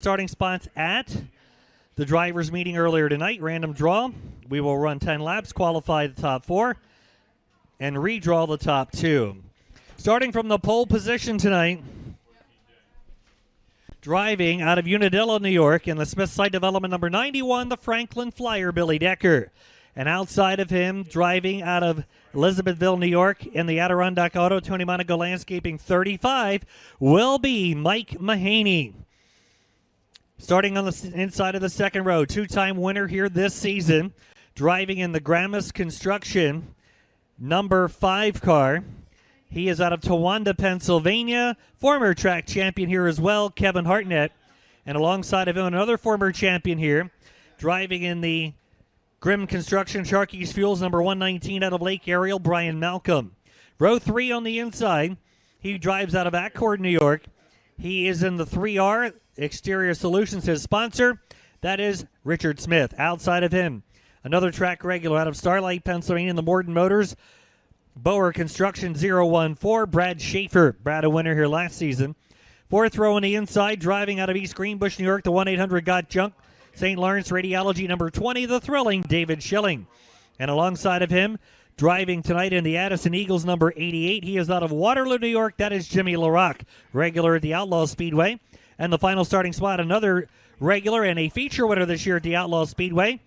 starting spots at the drivers' meeting earlier tonight. Random draw. We will run 10 laps, qualify the top 4, and redraw the top 2. Starting from the pole position tonight, driving out of Unadilla, New York, in the Smith Site Development number 91, the Franklin Flyer, Billy Decker. And outside of him, driving out of Elizabethville, New York, in the Adirondack Auto, Tony Monaco Landscaping 35, will be Mike Mahaney. Starting on the inside of the second row, two-time winner here this season, driving in the Gramis Construction number 5 car. He is out of Towanda, Pennsylvania, former track champion here as well, Kevin Hartnett. And alongside of him, another former champion here, driving in the Grimm Construction Sharkey's Fuels number 119 out of Lake Ariel, Brian Malcolm. Row 3 on the inside, he drives out of Accord, New York. He is in the 3R Exterior Solutions, his sponsor. That is Richard Smith. Outside of him, another track regular out of Starlight, Pennsylvania, in the Morden Motors Bower Construction 014, Brad Schaefer. Brad, a winner here last season. Fourth row on the inside, driving out of East Greenbush, New York, the 1-800 Got Junk. St. Lawrence Radiology number 20, the thrilling David Schilling. And alongside of him, driving tonight in the Addison Eagles number 88, he is out of Waterloo, New York. That is Jimmy LaRock, regular at the Outlaw Speedway. And the final starting spot, another regular and a feature winner this year at the Outlaw Speedway.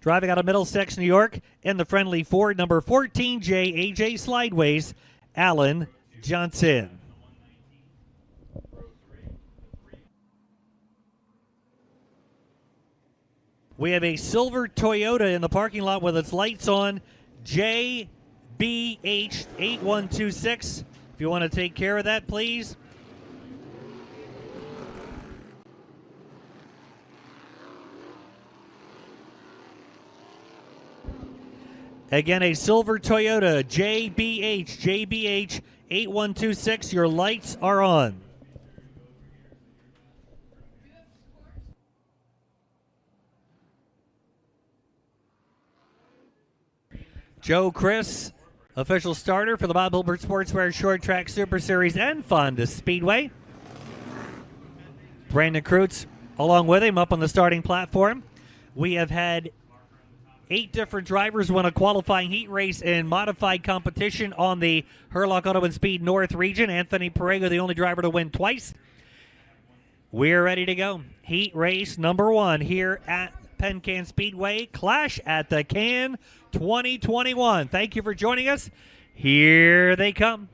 Driving out of Middlesex, New York, in the friendly Ford number 14J AJ Slideways, Alan Johnson. We have a silver Toyota in the parking lot with its lights on, JBH8126. If you want to take care of that, please. Again, a silver Toyota, JBH8126. Your lights are on. Joe Chris, official starter for the Bob Hilbert Sportswear Short Track Super Series and Fonda Speedway. Brandon Kreutz along with him up on the starting platform. We have had 8 different drivers win a qualifying heat race in modified competition on the Hurlock Auto and Speed North region. Anthony Perego, the only driver to win twice. We're ready to go. Heat race number 1 here at Penn Can Speedway. Clash at the Can 2021. Thank you for joining us. Here they come.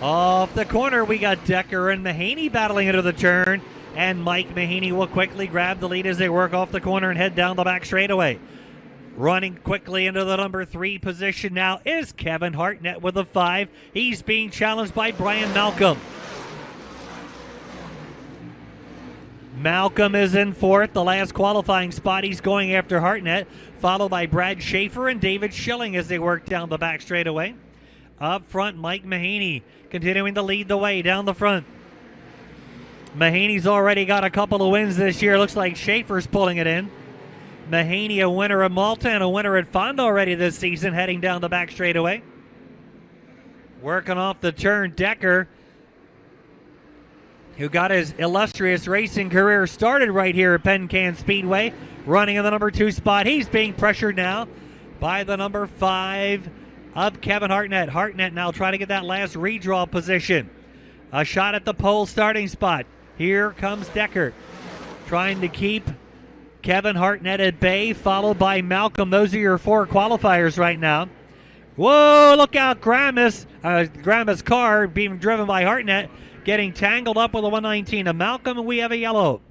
Off the corner, we got Decker and Mahaney battling into the turn, and Mike Mahaney will quickly grab the lead as they work off the corner and head down the back straightaway. Running quickly into the number 3 position now is Kevin Hartnett with a 5. He's being challenged by Brian Malcolm. Malcolm is in 4th, the last qualifying spot. He's going after Hartnett, followed by Brad Schaefer and David Schilling as they work down the back straightaway. Up front, Mike Mahaney continuing to lead the way down the front. Mahaney's already got a couple of wins this year. Looks like Schaefer's pulling it in. Mahaney, a winner at Malta and a winner at Fonda already this season, heading down the back straightaway. Working off the turn, Decker, who got his illustrious racing career started right here at Penn Can Speedway, running in the number 2 spot. He's being pressured now by the number 5 of Kevin Hartnett. Hartnett now trying to get that last redraw position. A shot at the pole starting spot. Here comes Decker, trying to keep Kevin Hartnett at bay, followed by Malcolm. Those are your 4 qualifiers right now. Whoa, look out, Gramis car being driven by Hartnett, getting tangled up with a 119 of Malcolm, and we have a yellow.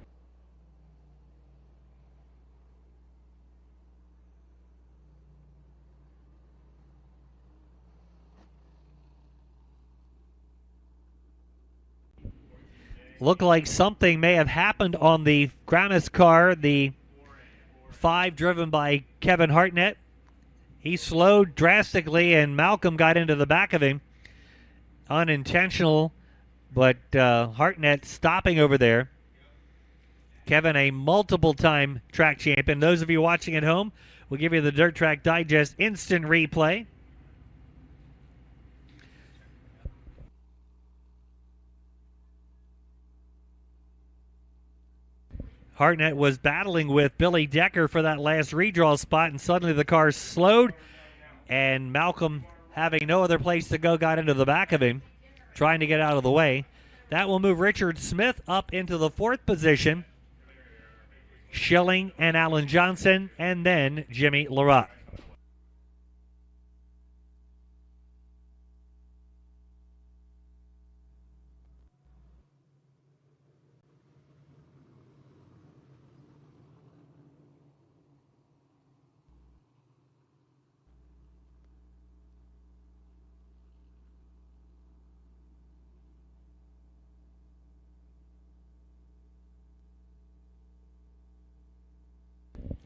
Looked like something may have happened on the Gramis car, the 5 driven by Kevin Hartnett. He slowed drastically, and Malcolm got into the back of him. Unintentional, but Hartnett stopping over there. Kevin, a multiple-time track champion. Those of you watching at home, we'll give you the Dirt Track Digest instant replay. Hartnett was battling with Billy Decker for that last redraw spot, and suddenly the car slowed, and Malcolm, having no other place to go, got into the back of him, trying to get out of the way. That will move Richard Smith up into the 4th position. Schilling and Alan Johnson, and then Jimmy LaRock.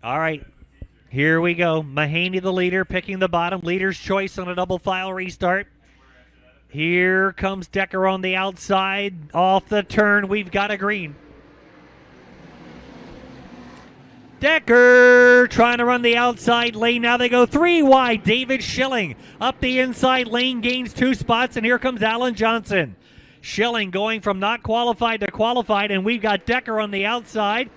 All right, here we go. Mahaney, the leader, picking the bottom. Leader's choice on a double file restart. Here comes Decker on the outside. Off the turn, we've got a green. Decker trying to run the outside lane. Now they go 3 wide. David Schilling up the inside lane, gains 2 spots, and here comes Alan Johnson. Schilling going from not qualified to qualified, and we've got Decker on the outside.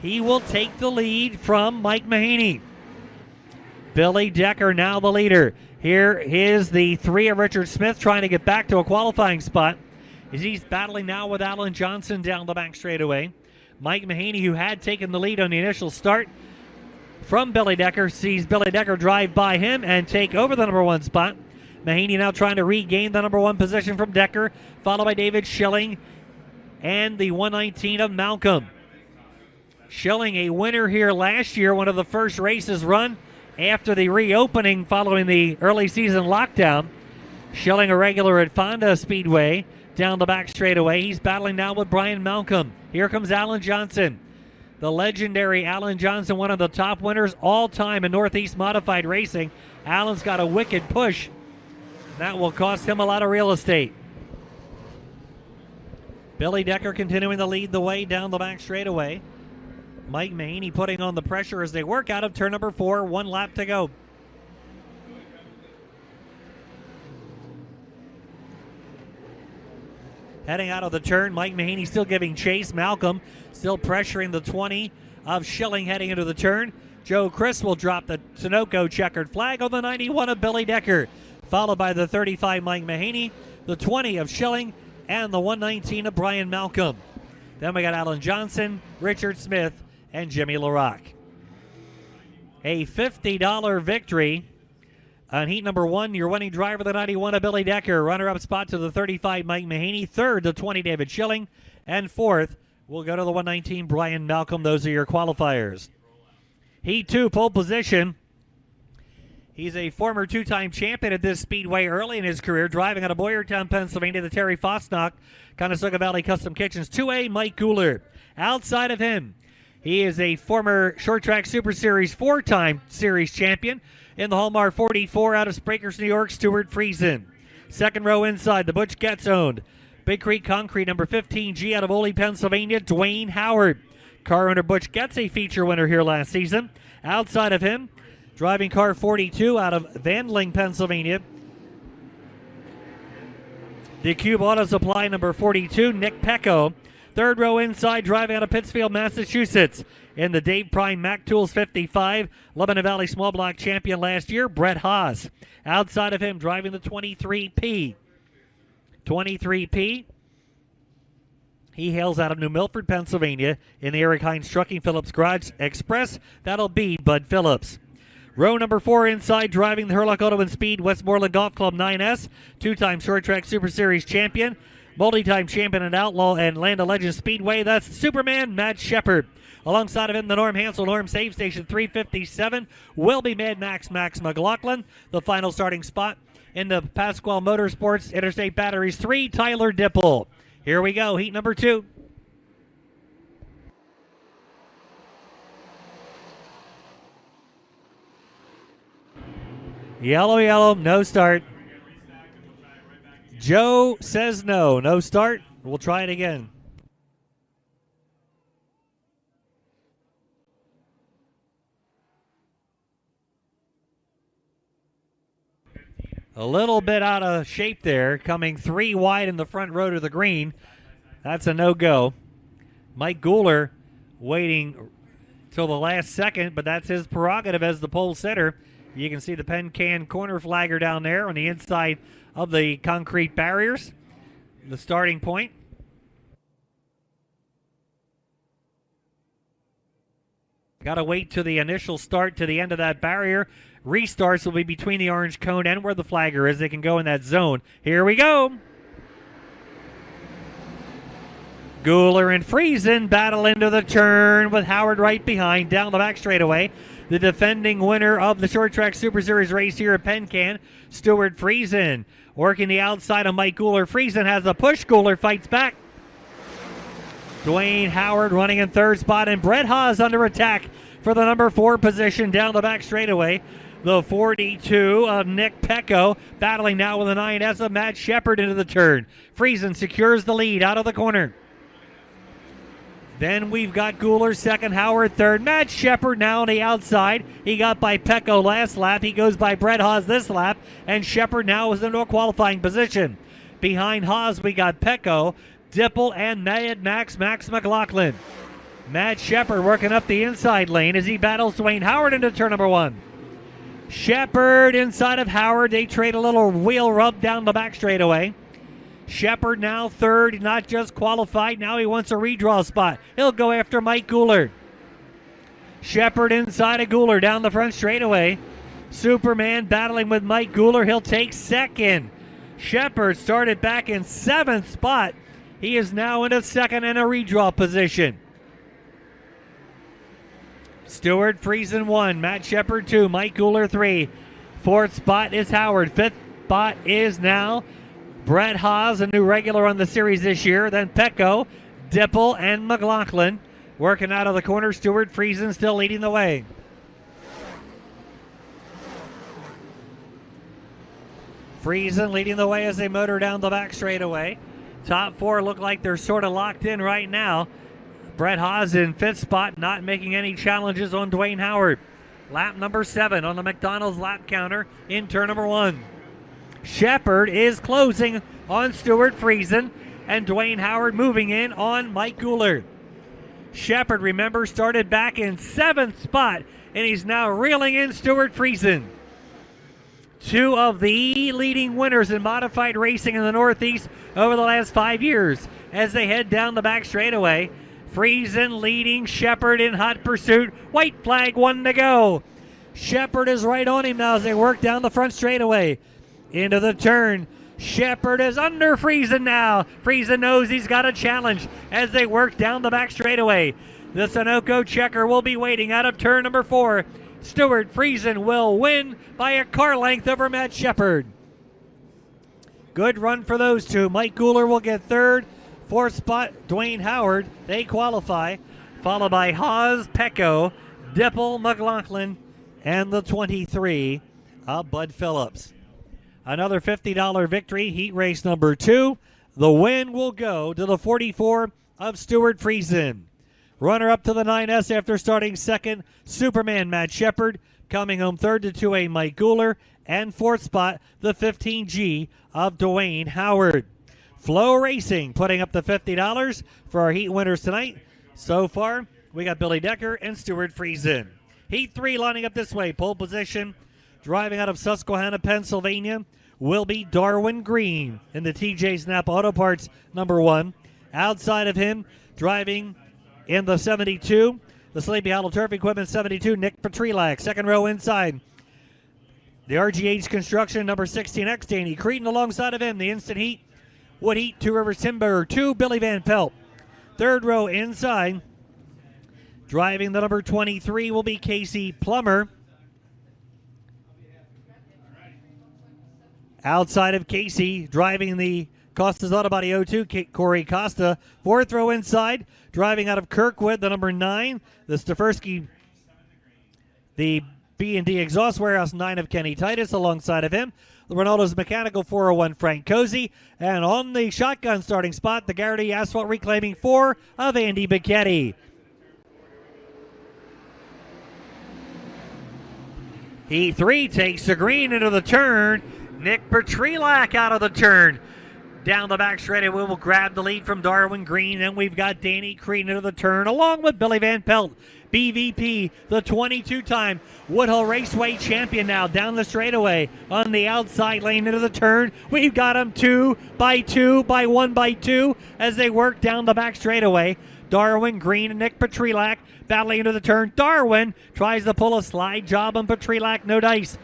He will take the lead from Mike Mahaney. Billy Decker now the leader. Here is the 3 of Richard Smith trying to get back to a qualifying spot as he's battling now with Alan Johnson down the back straightaway. Mike Mahaney, who had taken the lead on the initial start from Billy Decker, sees Billy Decker drive by him and take over the number 1 spot. Mahaney now trying to regain the number 1 position from Decker, followed by David Schilling and the 119 of Malcolm. Schilling, a winner here last year, one of the first races run after the reopening following the early season lockdown. Schilling, a regular at Fonda Speedway, down the back straightaway. He's battling now with Brian Malcolm. Here comes Alan Johnson. The legendary Alan Johnson, one of the top winners all time in Northeast Modified Racing. Alan's got a wicked push. That will cost him a lot of real estate. Billy Decker continuing to lead the way down the back straightaway. Mike Mahaney putting on the pressure as they work out of turn number 4. 1 lap to go. Heading out of the turn, Mike Mahaney still giving chase. Malcolm still pressuring the 20 of Schilling heading into the turn. Joe Chris will drop the Sunoco checkered flag on the 91 of Billy Decker, followed by the 35 Mike Mahaney, the 20 of Schilling, and the 119 of Brian Malcolm. Then we got Alan Johnson, Richard Smith, and Jimmy LaRock. A $50 victory on heat number 1. Your winning driver, the 91 of Billy Decker. Runner-up spot to the 35 Mike Mahaney. 3rd, the 20 David Schilling. And 4th, we'll go to the 119 Brian Malcolm. Those are your qualifiers. Heat 2, pole position. He's a former 2-time champion at this speedway early in his career, driving out of Boyertown, Pennsylvania, the Terry Fosnock Conestoga Valley Custom Kitchens 2A Mike Guler. Outside of him, he is a former Short Track Super Series 4-time series champion in the Hallmark 44 out of Sprakers, New York, Stuart Friesen. Second row inside, the Butch Getz owned Big Creek Concrete number 15G out of Ole, Pennsylvania, Dwayne Howard. Car owner Butch Getz, a feature winner here last season. Outside of him, driving car 42 out of Vandling, Pennsylvania, the Cube Auto Supply number 42, Nick Pecco. Third row inside, driving out of Pittsfield, Massachusetts, in the Dave Prime Mac Tools 55, Lebanon Valley Small Block champion last year, Brett Haas. Outside of him, driving the 23P. 23P, he hails out of New Milford, Pennsylvania, in the Eric Hines Trucking Phillips Garage Express. That'll be Bud Phillips. Row number 4 inside, driving the Hurlock Auto and Speed Westmoreland Golf Club 9S, 2-time Short Track Super Series champion, multi-time champion in Outlaw and Land of Legends Speedway. That's Superman Matt Shepard. Alongside of him, the Norm Hansel Norm Save Station 357 will be Mad Max McLaughlin. The final starting spot in the Pasquale Motorsports Interstate Batteries 3, Tyler Dipple. Here we go, heat number 2. Yellow, yellow, no start. Joe says no. No start. We'll try it again. A little bit out of shape there, coming 3 wide in the front row to the green. That's a no-go. Mike Guler waiting till the last second, but that's his prerogative as the pole sitter. You can see the Penn Can corner flagger down there on the inside of the concrete barriers, the starting point. Got to wait to the initial start to the end of that barrier. Restarts will be between the orange cone and where the flagger is. They can go in that zone. Here we go. Guler and Friesen battle into the turn with Howard right behind, down the back straightaway. The defending winner of the Short Track Super Series race here at Penn Can, Stuart Friesen. Working the outside of Mike Guler. Friesen has a push. Guler fights back. Dwayne Howard running in third spot, and Brett Haas under attack for the number 4 position down the back straightaway. The 42 of Nick Pecco battling now with the 9S of Matt Shepard into the turn. Friesen secures the lead out of the corner. Then we've got Guler second, Howard third. Matt Shepard now on the outside. He got by Pecco last lap. He goes by Brett Haas this lap, and Shepard now is into a qualifying position. Behind Haas, we got Pecco, Dipple, and Mad Max McLaughlin. Matt Shepard working up the inside lane as he battles Dwayne Howard into turn number 1. Shepard inside of Howard. They trade a little wheel rub down the back straightaway. Shepard now third, not just qualified. Now he wants a redraw spot. He'll go after Mike Guler. Shepard inside of Guler down the front straightaway. Superman battling with Mike Guler. He'll take second. Shepard started back in 7th spot. He is now in a second and a redraw position. Stuart Friesen 1, Matt Shepard 2, Mike Guler 3. 4th spot is Howard. 5th spot is now Brett Haas, a new regular on the series this year. Then Pecco, Dipple, and McLaughlin working out of the corner. Stuart Friesen still leading the way. Friesen leading the way as they motor down the back straightaway. Top 4 look like they're sort of locked in right now. Brett Haas in 5th spot, not making any challenges on Dwayne Howard. Lap number 7 on the McDonald's lap counter in turn number 1. Shepard is closing on Stuart Friesen, and Dwayne Howard moving in on Mike Guler. Shepard, remember, started back in 7th spot, and he's now reeling in Stuart Friesen. 2 of the leading winners in modified racing in the Northeast over the last 5 years as they head down the back straightaway. Friesen leading Shepard in hot pursuit. White flag, 1 to go. Shepard is right on him now as they work down the front straightaway. Into the turn. Shepard is under Friesen now. Friesen knows he's got a challenge as they work down the back straightaway. The Sunoco checker will be waiting out of turn number 4. Stuart Friesen will win by a car length over Matt Shepard. Good run for those two. Mike Guler will get 3rd. 4th spot, Dwayne Howard. They qualify. Followed by Haas, Pecco, Dipple, McLaughlin, and the 23 of Bud Phillips. Another $50 victory, heat race number 2. The win will go to the 44 of Stuart Friesen. Runner up to the 9S after starting 2nd, Superman Matt Shepard. Coming home 3rd to 2A Mike Guler. And 4th spot, the 15G of Dwayne Howard. FloRacing putting up the $50 for our heat winners tonight. So far, we got Billy Decker and Stuart Friesen. Heat 3 lining up this way. Pole position, driving out of Susquehanna, Pennsylvania, will be Darwin Green in the TJ Snap Auto Parts number 1. Outside of him, driving in the 72, the Sleepy Hollow Turf Equipment 72, Nick Petrilak. 2nd row inside, the RGH Construction number 16X, Danny Cretin. Alongside of him, the Instant Heat, Wood Heat, Two Rivers Timber 2, Billy Van Pelt. 3rd row inside, driving the number 23 will be Casey Plummer. Outside of Casey, driving the Costa's Auto Body 02, Corey Costa. 4th row inside, driving out of Kirkwood, the number 9, the Stefersky, the B&D Exhaust Warehouse 9 of Kenny Titus. Alongside of him, the Ronaldo's Mechanical 401, Frank Cozy. And on the shotgun starting spot, the Garrity Asphalt Reclaiming 4 of Andy Bicchetti. Heat 3 takes the green into the turn. Nick Petrilak out of the turn. Down the back straightaway will grab the lead from Darwin Green. Then we've got Danny Creedon into the turn, along with Billy Van Pelt. BVP, the 22-time Woodhull Raceway champion, now down the straightaway on the outside lane into the turn. We've got them 2 by 2 by 1 by 2 as they work down the back straightaway. Darwin Green and Nick Petrelak battling into the turn. Darwin tries to pull a slide job on Petrelak, no dice.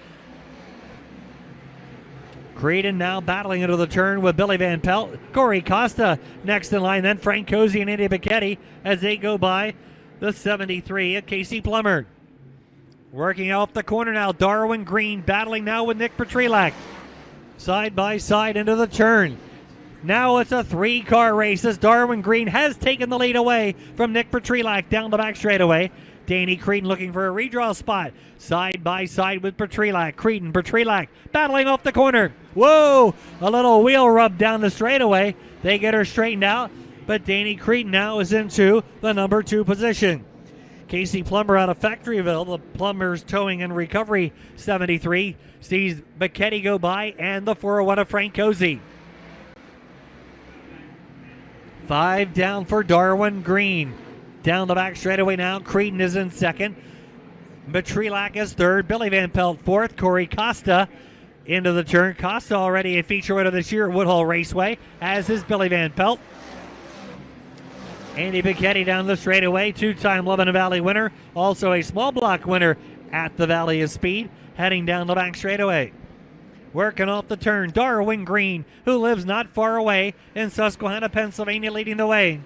Creedon now battling into the turn with Billy Van Pelt. Corey Costa next in line, then Frank Cozy and Andy Bicchetti as they go by the 73 at Casey Plummer. Working off the corner now, Darwin Green battling now with Nick Petrelak. Side by side into the turn. Now it's a 3-car race as Darwin Green has taken the lead away from Nick Petrelak down the back straightaway. Danny Creedon looking for a redraw spot. Side by side with Petrelak. Creedon, Petrelak battling off the corner. Whoa! A little wheel rub down the straightaway. They get her straightened out, but Danny Creedon now is into the number 2 position. Casey Plummer out of Factoryville, the Plumbers Towing and Recovery 73, sees Bicchetti go by and the 401 of Frank Cozy. 5 down for Darwin Green. Down the back straightaway now, Creedon is in second. Petrelak is third. Billy Van Pelt fourth. Corey Costa into the turn. Costa already a feature winner this year at Woodhull Raceway, as is Billy Van Pelt. Andy Bicchetti down the straightaway, 2-time Lebanon Valley winner, also a small block winner at the Valley of Speed, heading down the back straightaway. Working off the turn, Darwin Green, who lives not far away in Susquehanna, Pennsylvania, leading the way.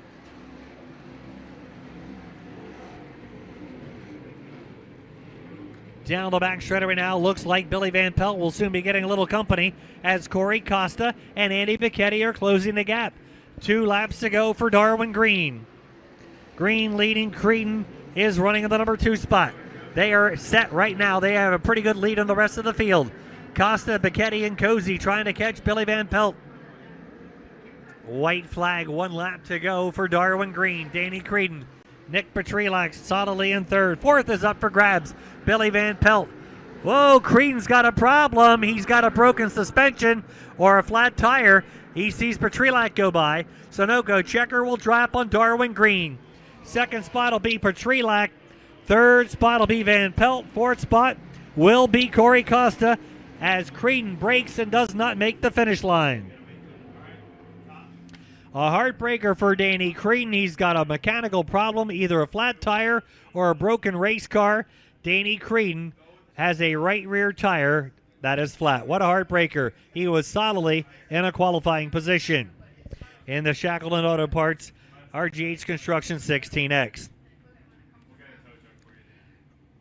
Down the back straightaway now, looks like Billy Van Pelt will soon be getting a little company as Corey Costa and Andy Bicchetti are closing the gap. 2 laps to go for Darwin Green. Green leading, Creedon is running in the number 2 spot. They are set right now. They have a pretty good lead on the rest of the field. Costa, Bicchetti, and Cozy trying to catch Billy Van Pelt. White flag, 1 lap to go for Darwin Green. Danny Creedon, Nick Petrelak solidly in third. Fourth is up for grabs. Billy Van Pelt. Whoa, Creedon's got a problem. He's got a broken suspension or a flat tire. He sees Petrelak go by. Sunoco checker will drop on Darwin Green. Second spot will be Petrelak. Third spot will be Van Pelt. Fourth spot will be Corey Costa as Creedon breaks and does not make the finish line. A heartbreaker for Danny Creedon. He's got a mechanical problem, either a flat tire or a broken race car. Danny Creedon has a right rear tire that is flat. What a heartbreaker. He was solidly in a qualifying position. In the Shackleton Auto Parts RGH Construction 16X.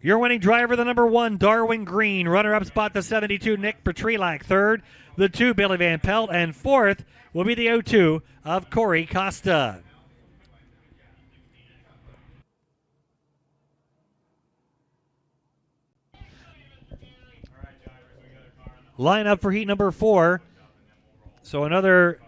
Your winning driver, the number 1, Darwin Green. Runner-up spot, the 72, Nick Petrelak. Third, the 2, Billy Van Pelt. And fourth will be the 02 of Corey Costa. Lineup for heat number 4. So another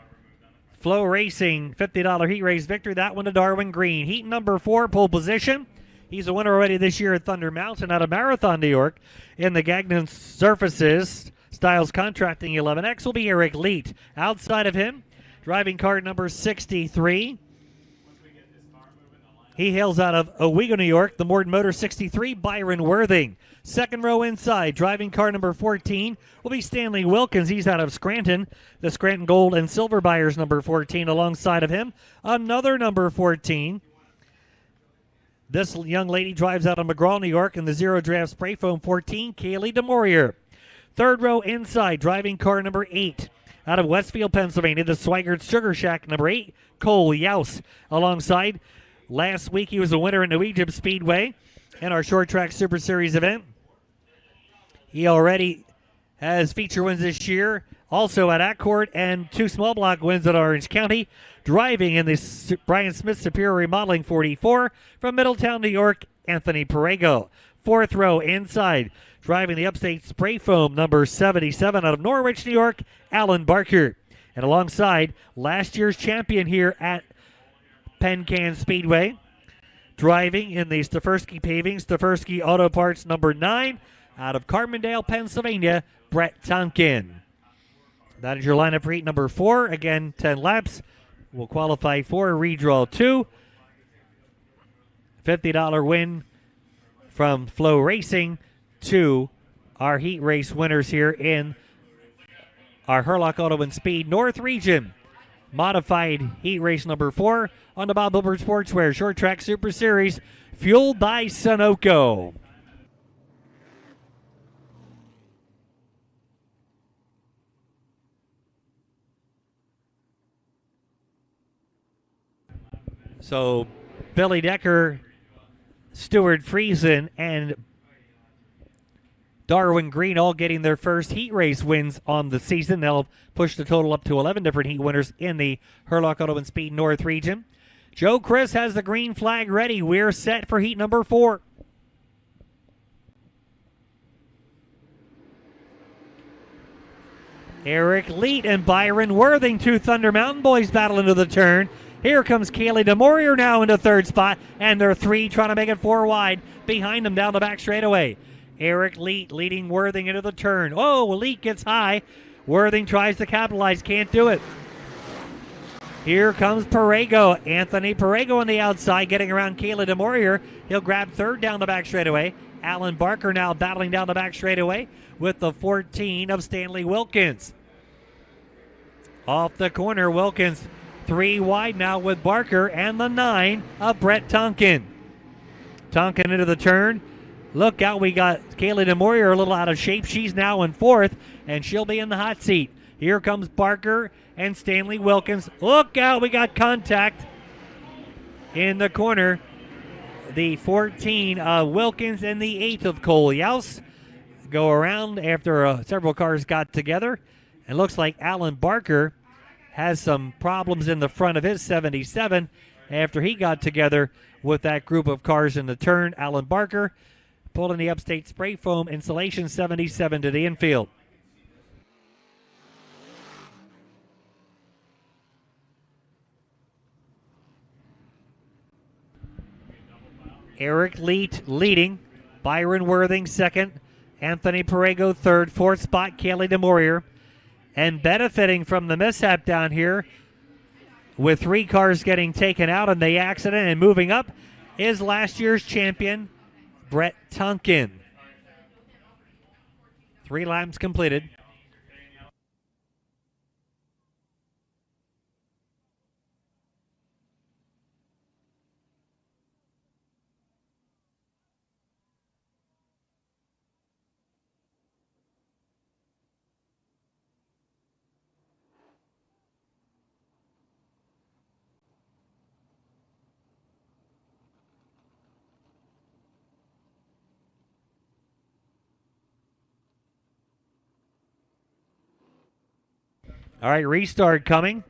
FloRacing $50 heat race victory. That one to Darwin Green. Heat number 4, pole position. He's a winner already this year at Thunder Mountain out of Marathon, New York. In the Gagnon Surfaces Styles Contracting 11X will be Eric Leet. Outside of him, driving car number 63. He hails out of Oswego, New York. The Morden Motor 63, Byron Worthing. Second row inside, driving car number 14 will be Stanley Wilkins. He's out of Scranton. The Scranton Gold and Silver Buyers number 14 alongside of him. Another number 14. This young lady drives out of McGraw, New York in the Zero Draft Spray Foam 14, Kaylee DeMaurier. Third row inside, driving car number 8. Out of Westfield, Pennsylvania, the Swigert Sugar Shack number 8, Cole Yaus. Alongside, last week he was a winner in New Egypt Speedway in our Short Track Super Series event. He already has feature wins this year, also at Accord, and 2 small block wins at Orange County. Driving in the Brian Smith Superior Remodeling 44 from Middletown, New York, Anthony Perego. Fourth row inside, driving the Upstate Spray Foam number 77 out of Norwich, New York, Alan Barker. And alongside, last year's champion here at Penn Speedway, driving in the Stefersky Paving, Stefersky Auto Parts number 9 out of Carbondale, Pennsylvania, Brett Tonkin. That is your lineup for heat number 4. Again, 10 laps. Will qualify for redraw 2. $50 win from FloRacing to our heat race winners here in our Hurlock Auto and Speed North Region. Modified heat race number 4 on the Bob Hilbert Sportswear Short Track Super Series, fueled by Sunoco. So Billy Decker, Stuart Friesen, and Darwin Green all getting their first heat race wins on the season. They'll push the total up to 11 different heat winners in the Hurlock Auto and Speed North region. Joe Chris has the green flag ready. We're set for heat number 4. Eric Leet and Byron Worthing, two Thunder Mountain boys, battle into the turn. Here comes Kaylee DeMorier now into third spot, and they're 3 trying to make it 4 wide behind them down the back straightaway. Eric Leet leading Worthing into the turn. Oh, Leet gets high. Worthing tries to capitalize, can't do it. Here comes Perego. Anthony Perego on the outside, getting around Kaylee DeMorier. He'll grab third down the back straightaway. Alan Barker now battling down the back straightaway with the 14 of Stanley Wilkins. Off the corner, Wilkins 3 wide now with Barker and the 9 of Brett Tonkin. Tonkin into the turn. Look out, we got Kaylee DeMorier a little out of shape. She's now in 4th, and she'll be in the hot seat. Here comes Barker and Stanley Wilkins. Look out, we got contact in the corner. The 14 of Wilkins and the 8 of Cole Yaus go around after several cars got together. It looks like Alan Barker has some problems in the front of his 77 after he got together with that group of cars in the turn. Alan Barker pulling the Upstate Spray Foam Insulation 77 to the infield. Eric Leet leading, Byron Worthing second, Anthony Perego third, 4th spot Kaylee DeMorier. And benefiting from the mishap down here with 3 cars getting taken out in the accident and moving up is last year's champion, Brett Tonkin. 3 laps completed. All right, restart coming.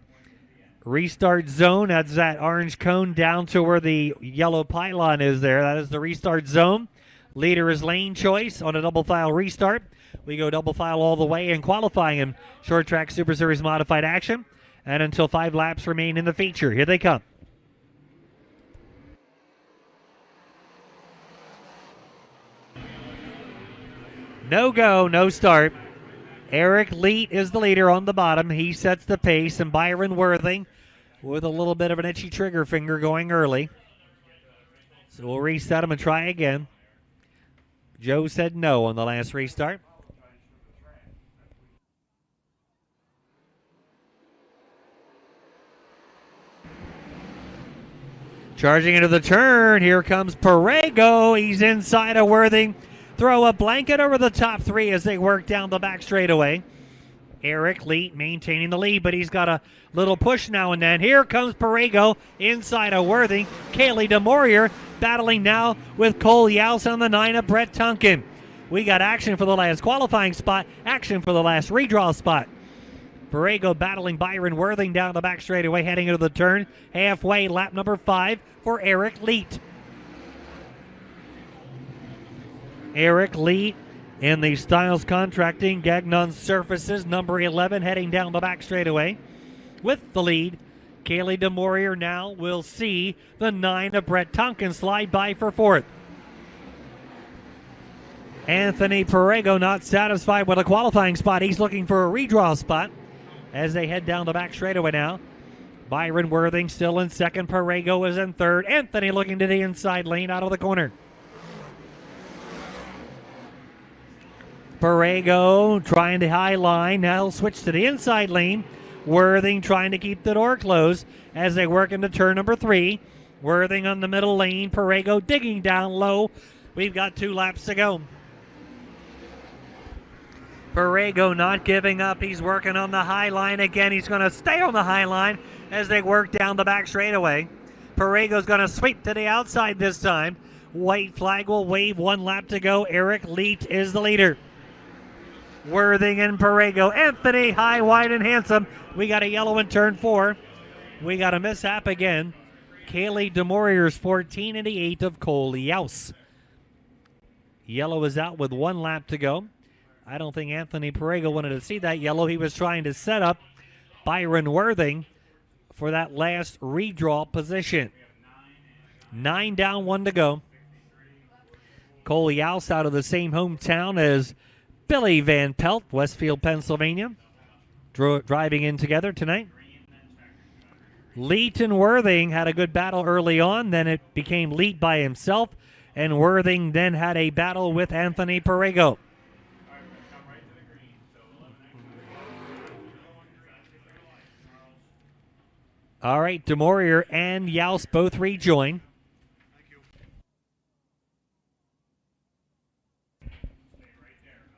Restart zone. That's that orange cone down to where the yellow pylon is there. That is the restart zone. Leader is lane choice on a double file restart. We go double file all the way in qualifying in Short Track Super Series modified action. And until 5 laps remain in the feature. Here they come. No go, no start. Eric Leet is the leader on the bottom. He sets the pace, and Byron Worthing with a little bit of an itchy trigger finger going early. So we'll reset him and try again. Joe said no on the last restart. Charging into the turn. Here comes Perego. He's inside of Worthing. Throw a blanket over the top 3 as they work down the back straightaway. Eric Leet maintaining the lead, but he's got a little push now and then. Here comes Perego inside of Worthing. Kaylee DeMorier battling now with Cole Yaus on the 9 of Brett Tonkin. We got action for the last qualifying spot, action for the last redraw spot. Perego battling Byron Worthing down the back straightaway, heading into the turn. Halfway, lap number 5 for Eric Leet. Eric Leet in the Styles Contracting Gagnon Surfaces, number 11, heading down the back straightaway with the lead. Kaylee DeMorier now will see the 9 of Brett Tonkin slide by for 4th. Anthony Perego not satisfied with a qualifying spot. He's looking for a redraw spot. as they head down the back straightaway now. Byron Worthing still in second. Perego is in third. Anthony looking to the inside lane out of the corner. Perego trying to high line. Now he'll switch to the inside lane. Worthing trying to keep the door closed as they work into turn number 3. Worthing on the middle lane. Perego digging down low. We've got 2 laps to go. Perego not giving up. He's working on the high line again. He's going to stay on the high line as they work down the back straightaway. Perego's going to sweep to the outside this time. White flag will wave. 1 lap to go. Eric Leet is the leader. Worthing and Perego. Anthony high, wide, and handsome. We got a yellow in turn 4. We got a mishap again. Kaylee DeMaurier's 14 and the 8 of Cole Yaus. Yellow is out with 1 lap to go. I don't think Anthony Perego wanted to see that yellow. He was trying to set up Byron Worthing for that last redraw position. 9 down, 1 to go. Cole Yaus out of the same hometown as Billy Van Pelt, Westfield, Pennsylvania. Driving in together tonight. Leet and Worthing had a good battle early on. Then it became Leet by himself. And Worthing then had a battle with Anthony Perego. All right, DeMaurier and Yaus both rejoin.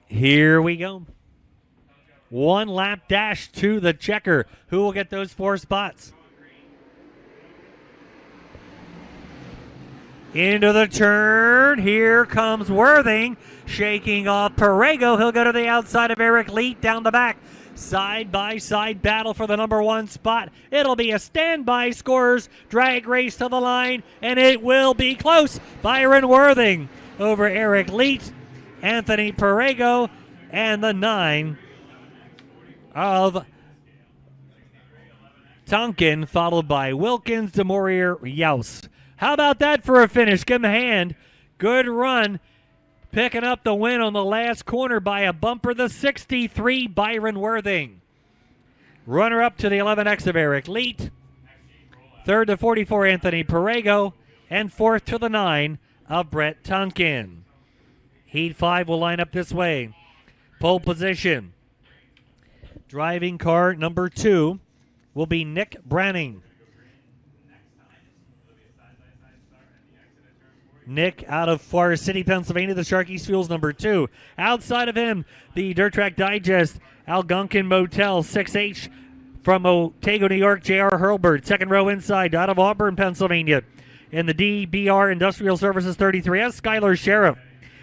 Here we go. 1 lap dash to the checker. Who will get those 4 spots? Into the turn. Here comes Worthing. Shaking off Perego. He'll go to the outside of Eric Leet down the back. Side-by-side battle for the number 1 spot. It'll be a standby scorers drag race to the line, and it will be close. Byron Worthing over Eric Leet, Anthony Perego, and the 9 of Tonkin, followed by Wilkins, DeMaurier, Yaus. How about that for a finish? Give him a hand. Good run. Picking up the win on the last corner by a bumper, the 63, Byron Worthing. Runner up to the 11X of Eric Leet. Third to 44, Anthony Perego. And fourth to the 9 of Brett Tonkin. Heat 5 will line up this way. Pole position. Driving car number 2 will be Nick Branning. Nick out of Forest City, Pennsylvania, the Sharkies Fuels number 2. Outside of him, the Dirt Track Digest, Algonquin Motel 6H from Oswego, New York, J.R. Hurlburt. Second row inside, out of Auburn, Pennsylvania. In the DBR Industrial Services 33S, Skylar Sheriff.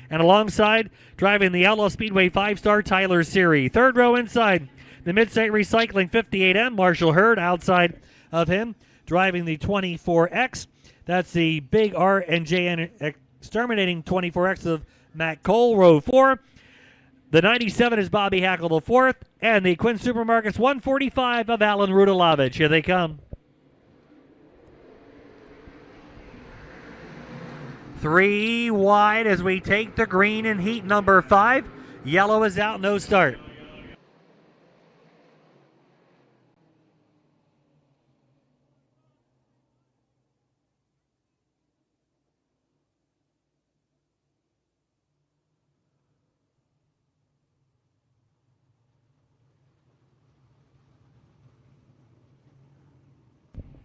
And alongside, driving the Outlaw Speedway 5-star, Tyler Seary. Third row inside, the Midstate Recycling 58M, Marshall Hurd. Outside of him, driving the 24X. That's the big R&J exterminating 24X of Matt Cole, row 4. The 97 is Bobby Hackle, the 4th. And the Quinn Supermarkets 145 of Alan Rudalovich. Here they come. 3 wide as we take the green in heat number 5. Yellow is out, no start.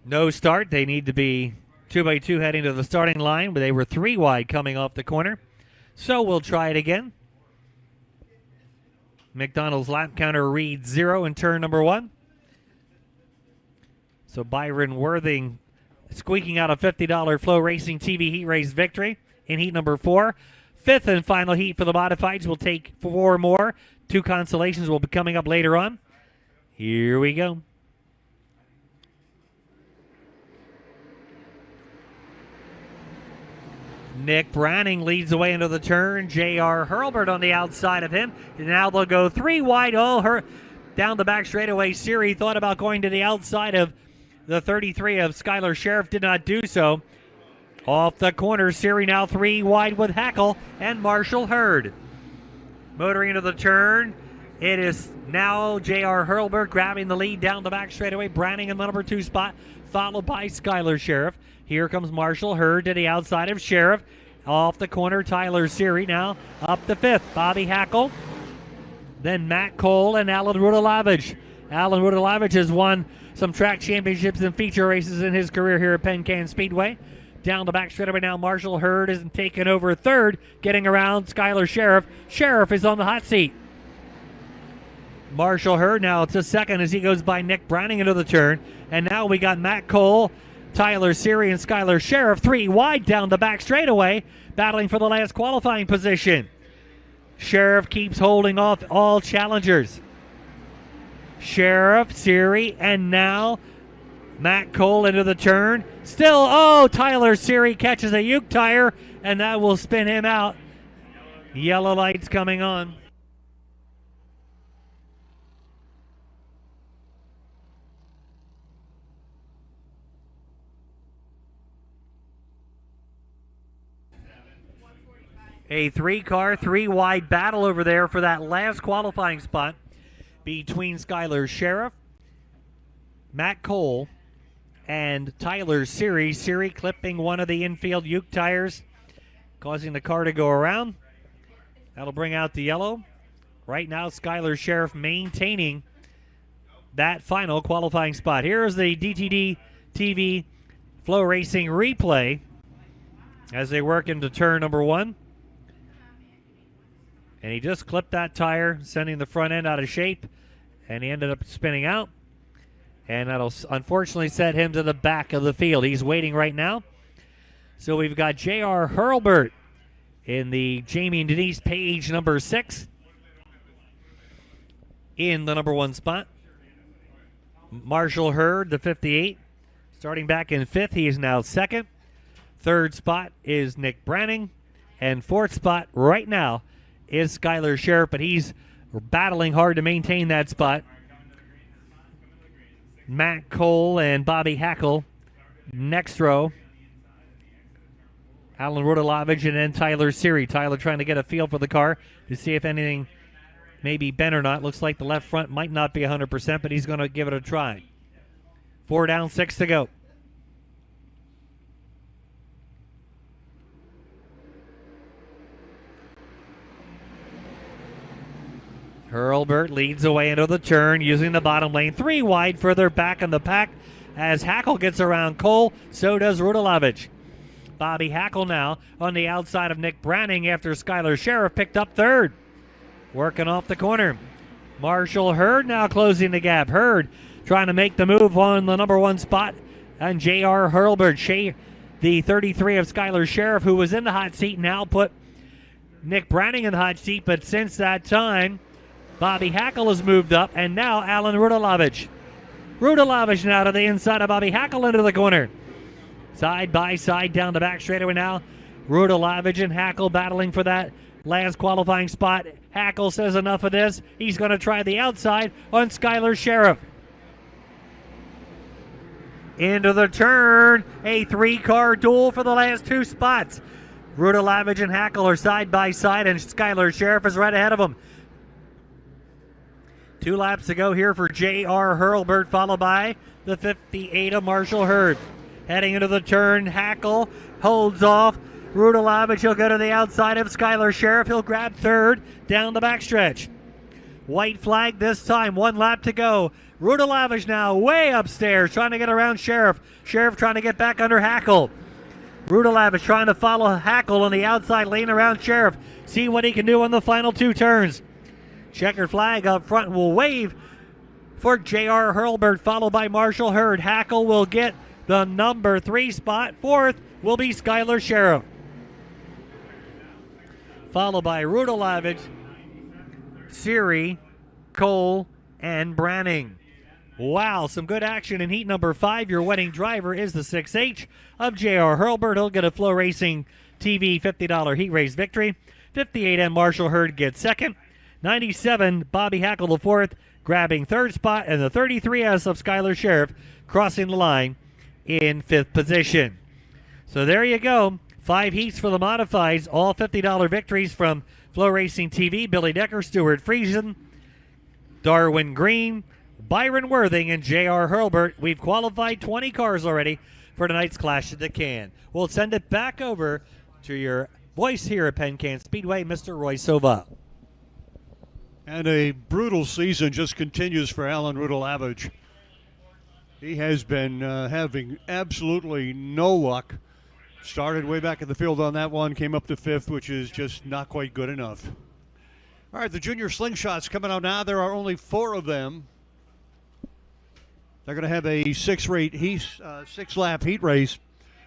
No start. They need to be 2x2 heading to the starting line, but they were 3 wide coming off the corner. So we'll try it again. McDonald's lap counter reads 0 in turn number 1. So Byron Worthing squeaking out a $50 FloRacing TV heat race victory in heat number 4. 5th and final heat for the modifieds. We'll take 4 more. 2 consolations will be coming up later on. Here we go. Nick Branning leads the way into the turn. J.R. Hurlburt on the outside of him. And now they'll go 3 wide. Down the back straightaway. Seary thought about going to the outside of the 33 of Skylar Sheriff. Did not do so. Off the corner, Seary now 3 wide with Hackle and Marshall Hurd. Motoring into the turn. It is now J.R. Hurlburt grabbing the lead down the back straightaway. Branning in the number 2 spot, followed by Skylar Sheriff. Here comes Marshall Hurd to the outside of Sheriff. Off the corner, Tyler Seary now up to 5th. Bobby Hackle. Then Matt Cole and Alan Rudalavich. Alan Rudalavich has won some track championships and feature races in his career here at Penn Speedway. Down the back straightaway now, Marshall Hurd is taking over 3rd, getting around Skylar Sheriff. Sheriff is on the hot seat. Marshall Hurd now to 2nd as he goes by Nick Browning into the turn. And now we got Matt Cole, Tyler Seary, and Skylar Sheriff 3 wide down the back straightaway, battling for the last qualifying position. Sheriff keeps holding off all challengers. Sheriff, Seary, and now Matt Cole into the turn. Still, Tyler Seary catches a Uke tire, and that will spin him out. Yellow lights coming on. A 3-car, 3-wide battle over there for that last qualifying spot between Skylar Sheriff, Matt Cole, and Tyler Seary. Seary clipping one of the infield Uke tires, causing the car to go around. That'll bring out the yellow. Right now, Skylar Sheriff maintaining that final qualifying spot. Here is the DTD TV FloRacing replay as they work into turn number 1. And he just clipped that tire, sending the front end out of shape, and he ended up spinning out. And that'll unfortunately set him to the back of the field. He's waiting right now. So we've got J.R. Hurlburt in the Jamie and Denise Page number 6 in the number 1 spot. Marshall Hurd, the 58, starting back in 5th. He is now 2nd. 3rd spot is Nick Branning. And 4th spot right now is Skylar Sheriff, but he's battling hard to maintain that spot. Matt Cole and Bobby Hackle next row. Alan Rudalavich and then Tyler Seary. Tyler trying to get a feel for the car to see if anything may be bent or not. Looks like the left front might not be 100%, but he's going to give it a try. 4 down, 6 to go. Hurlburt leads away into the turn using the bottom lane. 3 wide further back in the pack as Hackle gets around Cole. So does Rudalavich. Bobby Hackle now on the outside of Nick Branning after Skylar Sheriff picked up 3rd. Working off the corner. Marshall Hurd now closing the gap. Hurd trying to make the move on the number 1 spot. And J.R. Hurlburt, the 33 of Skylar Sheriff, who was in the hot seat, now put Nick Branning in the hot seat. But since that time, Bobby Hackle has moved up, and now Alan Rudalavich. Rudalavich now to the inside of Bobby Hackle into the corner. Side by side down the back straightaway now. Rudalavich and Hackle battling for that last qualifying spot. Hackle says enough of this. He's going to try the outside on Skylar Sheriff. Into the turn. A 3-car duel for the last 2 spots. Rudalavich and Hackle are side by side, and Skylar Sheriff is right ahead of them. 2 laps to go here for J.R. Hurlburt, followed by the 58 of Marshall Hurd. Heading into the turn, Hackle holds off. Rudalavich will go to the outside of Skylar Sheriff. He'll grab 3rd down the backstretch. White flag this time, 1 lap to go. Rudalavich now way upstairs trying to get around Sheriff. Sheriff trying to get back under Hackle. Rudalavich trying to follow Hackle on the outside lane around Sheriff. See what he can do on the final 2 turns. Checkered flag up front will wave for J.R. Hurlburt, followed by Marshall Hurd. Hackle will get the number 3 spot. 4th will be Skylar Sheriff, followed by Rudalavich, Seary, Cole, and Branning. Wow, some good action in heat number 5. Your winning driver is the 6H of J.R. Hurlburt. He'll get a FloRacing TV $50 heat race victory. 58M Marshall Hurd gets 2nd. 97, Bobby Hackle the 4th, grabbing 3rd spot, and the 33S of Skylar Sheriff crossing the line in 5th position. So there you go. 5 heats for the modifieds, all $50 victories from FloRacing TV. Billy Decker, Stuart Friesen, Darwin Green, Byron Worthing, and J.R. Hurlbert. We've qualified 20 cars already for tonight's Clash at the Can. We'll send it back over to your voice here at Penn Can Speedway, Mr. Roy Sova. And a brutal season just continues for Alan Rudelavich. He has been having absolutely no luck. Started way back in the field on that one, came up to 5th, which is just not quite good enough. All right, the junior slingshots coming out now. There are only 4 of them. They're going to have a 6-lap heat race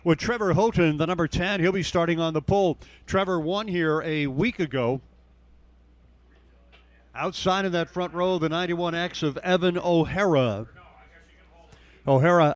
with Trevor Houghton, the number 10. He'll be starting on the pole. Trevor won here a week ago. Outside of that front row, the 91X of Evan O'Hara. O'Hara